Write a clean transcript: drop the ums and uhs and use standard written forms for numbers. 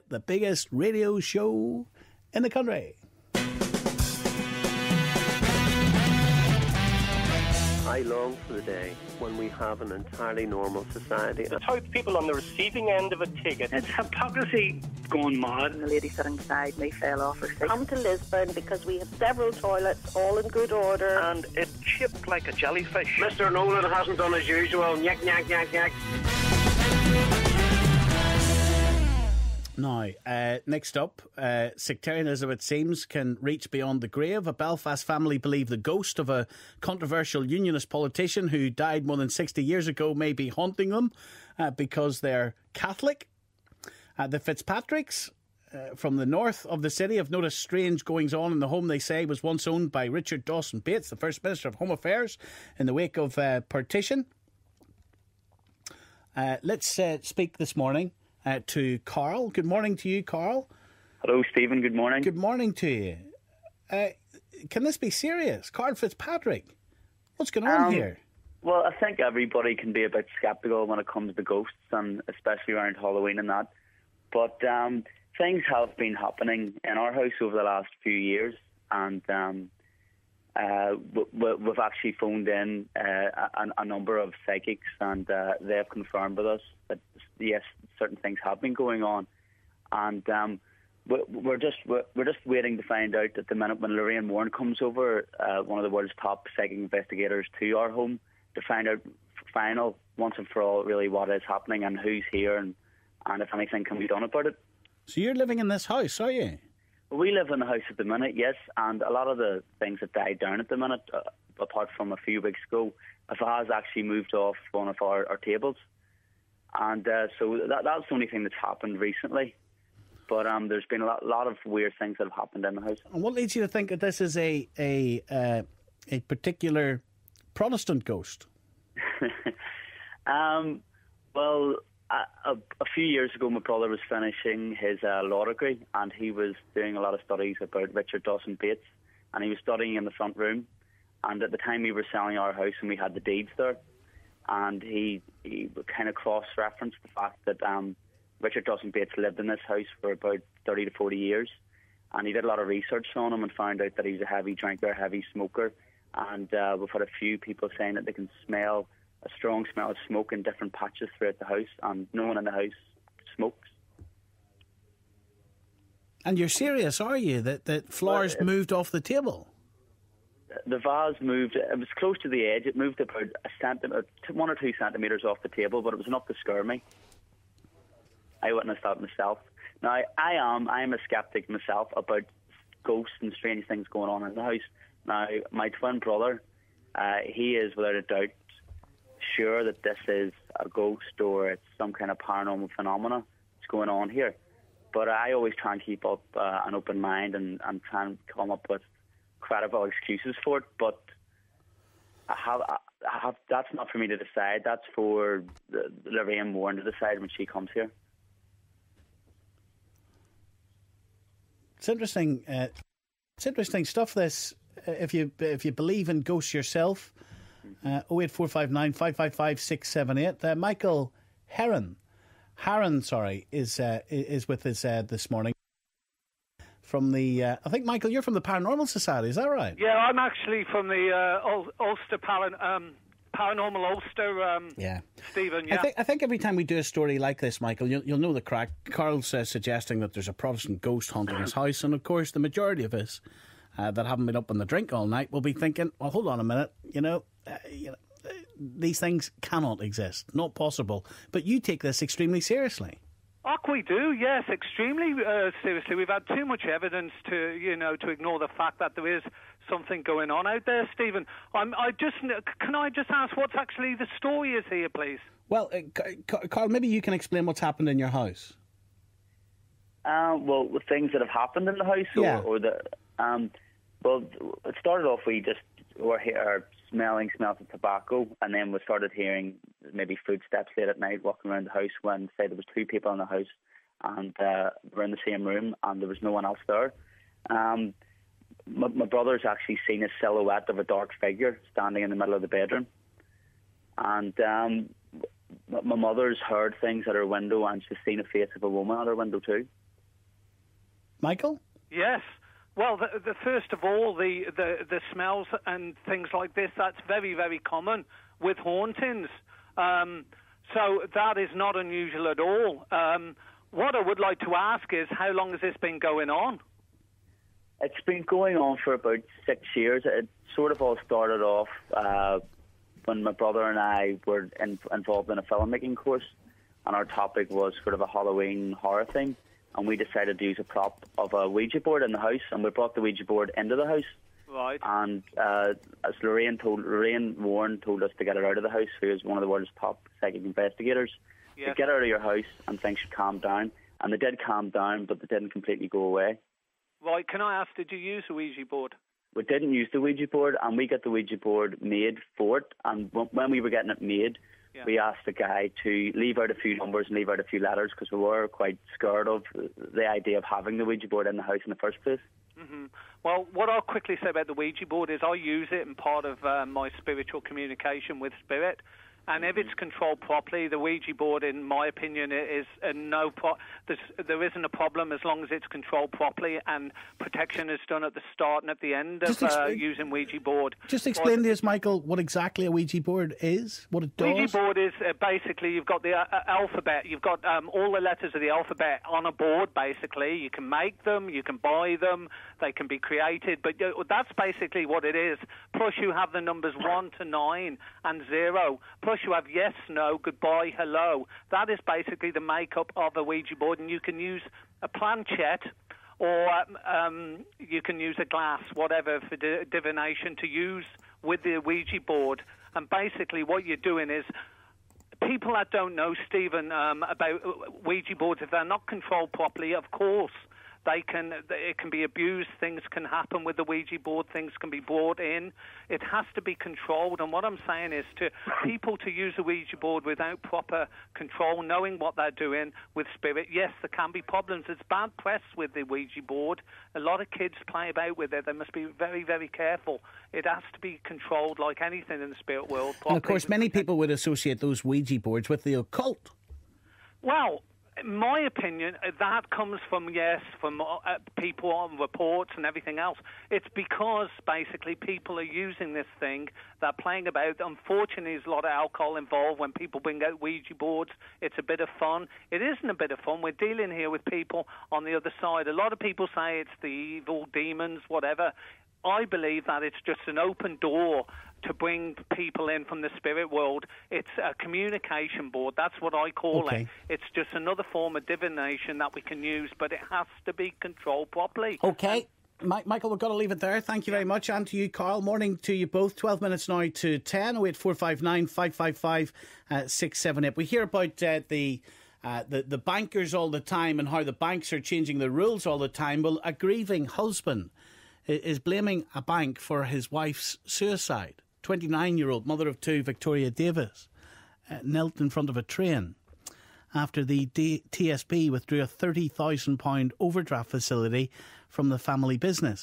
The biggest radio show in the country. I long for the day when we have an entirely normal society. It's how people on the receiving end of it take it. It's hypocrisy gone mad. And the lady sitting beside me fell off her seat. Come to Lisbon because we have several toilets, all in good order. And it's shaped like a jellyfish. Mr. Nolan hasn't done as usual. Nyak, nyak, nyak, nyak. Now, next up, sectarianism, it seems, can reach beyond the grave. A Belfast family believe the ghost of a controversial unionist politician who died more than 60 years ago may be haunting them because they're Catholic. The Fitzpatricks from the north of the city have noticed strange goings-on in the home they say was once owned by Richard Dawson Bates, the First Minister of Home Affairs, in the wake of partition. Let's speak this morning to Carl. Good morning to you, Carl. Hello, Stephen. Good morning. Good morning to you. Can this be serious? Carl Fitzpatrick, what's going on here? Well, I think everybody can be a bit sceptical when it comes to ghosts, and especially around Halloween and that. But things have been happening in our house over the last few years, and we've actually phoned in a number of psychics, and they have confirmed with us that yes, certain things have been going on, and we're just waiting to find out at the minute when Lorraine comes over, one of the world's top psychic investigators, to our home to find out once and for all really what is happening and who's here and if anything can be done about it. So you're living in this house, are you? We live in the house at the minute, yes, and a lot of the things have died down at the minute, apart from a few weeks ago. It has actually moved off one of our tables, and so that's the only thing that's happened recently. But there's been a lot of weird things that have happened in the house. And what leads you to think that this is a particular Protestant ghost? Well, a few years ago, my brother was finishing his law degree, and he was doing a lot of studies about Richard Dawson Bates, and he was studying in the front room. And at the time, we were selling our house, and we had the deeds there, and he kind of cross-referenced the fact that Richard Dawson Bates lived in this house for about 30 to 40 years, and he did a lot of research on him and found out that he was a heavy drinker, heavy smoker, and we've had a few people saying that they can smell a strong smell of smoke in different patches throughout the house, and no one in the house smokes. And you're serious, are you, that flowers moved off the table? The vase moved, it was close to the edge, it moved about 1 or 2 centimetres off the table, but it was enough to scare me. I witnessed that myself. Now, I am a sceptic myself about ghosts and strange things going on in the house. Now, my twin brother, he is without a doubt sure that this is a ghost or it's some kind of paranormal phenomena that's going on here. But I always try and keep up an open mind and try and come up with credible excuses for it. But I have that's not for me to decide. That's for Lorraine Warren to decide when she comes here. It's interesting. It's interesting stuff. This, if you believe in ghosts yourself, 08459 555 678. Michael Harron, is with us this morning. From the, I think Michael, you're from the Paranormal Society. Is that right? Yeah, I'm actually from the Ulster Paranormal Ulster. Stephen. Yeah. I think every time we do a story like this, Michael, you'll know the crack. Carl's suggesting that there's a Protestant ghost haunting his house, and of course, the majority of us that haven't been up on the drink all night will be thinking, "Well, hold on a minute, these things cannot exist, not possible." But you take this extremely seriously. We do, yes, extremely seriously. We've had too much evidence to ignore the fact that there is something going on out there, Stephen. Can I just ask what's actually the story is here, please? Well, Carl, maybe you can explain what's happened in your house. Well, the things that have happened in the house, well, it started off we were here smells of tobacco, and then we started hearing maybe footsteps late at night walking around the house when, say, there was 2 people in the house and we're in the same room and there was no one else there. My brother's actually seen a silhouette of a dark figure standing in the middle of the bedroom, and my mother's heard things at her window and she's seen a face of a woman at her window too. Michael? Yes. Well, the first of all, the smells and things like this, that's very, very common with hauntings. So that is not unusual at all. What I would like to ask is, how long has this been going on? It's been going on for about 6 years. It sort of all started off when my brother and I were involved in a filmmaking course, and our topic was sort of a Halloween horror thing, and we decided to use a prop of a Ouija board in the house, and we brought the Ouija board into the house. Right. And as Lorraine Warren told us to get it out of the house, who is one of the world's top psychic investigators, yes, to get it out of your house and things should calm down. And they did calm down, but they didn't completely go away. Right, can I ask, did you use a Ouija board? We didn't use the Ouija board, and we got the Ouija board made for it. And when we were getting it made, we asked the guy to leave out a few numbers and leave out a few letters, because we were quite scared of the idea of having the Ouija board in the house in the first place. Mm-hmm. Well, what I'll quickly say about the Ouija board is I use it in part of my spiritual communication with spirit. And if it's controlled properly, the Ouija board, in my opinion, is there isn't a problem as long as it's controlled properly and protection is done at the start and at the end of using Ouija board. Just explain to us, Michael, what exactly a Ouija board is, what it does. Ouija board is basically, you've got the alphabet, you've got all the letters of the alphabet on a board, basically. You can make them, you can buy them, they can be created, but that's basically what it is. Plus you have the numbers 1 to 9 and 0. Plus you have yes, no, goodbye, hello. That is basically the makeup of a Ouija board, and you can use a planchette or you can use a glass, whatever, for divination to use with the Ouija board. And basically what you're doing is, people that don't know, Stephen, about Ouija boards, if they're not controlled properly, of course, it can be abused, things can happen with the Ouija board, things can be brought in. It has to be controlled, and what I'm saying is to people to use a Ouija board without proper control, knowing what they're doing with spirit. Yes, there can be problems. It's bad press with the Ouija board. A lot of kids play about with it. They must be very, very careful. It has to be controlled like anything in the spirit world. And of course, many people would associate those Ouija boards with the occult. Well, in my opinion, that comes from people on reports and everything else. It's because, basically, people are using this thing, they're playing about. Unfortunately, there's a lot of alcohol involved when people bring out Ouija boards. It's a bit of fun. It isn't a bit of fun. We're dealing here with people on the other side. A lot of people say it's the evil, demons, whatever. I believe that it's just an open door to bring people in from the spirit world. It's a communication board. That's what I call it. It's just another form of divination that we can use, but it has to be controlled properly. Okay. Michael, we've got to leave it there. Thank you very much. And to you, Carl. Morning to you both. 12 minutes now to 10. 08459 555 678. We hear about the bankers all the time and how the banks are changing the rules all the time. Well, a grieving husband is blaming a bank for his wife's suicide. 29-year-old mother of two, Victoria Davis, knelt in front of a train after the TSB withdrew a £30,000 overdraft facility from the family business.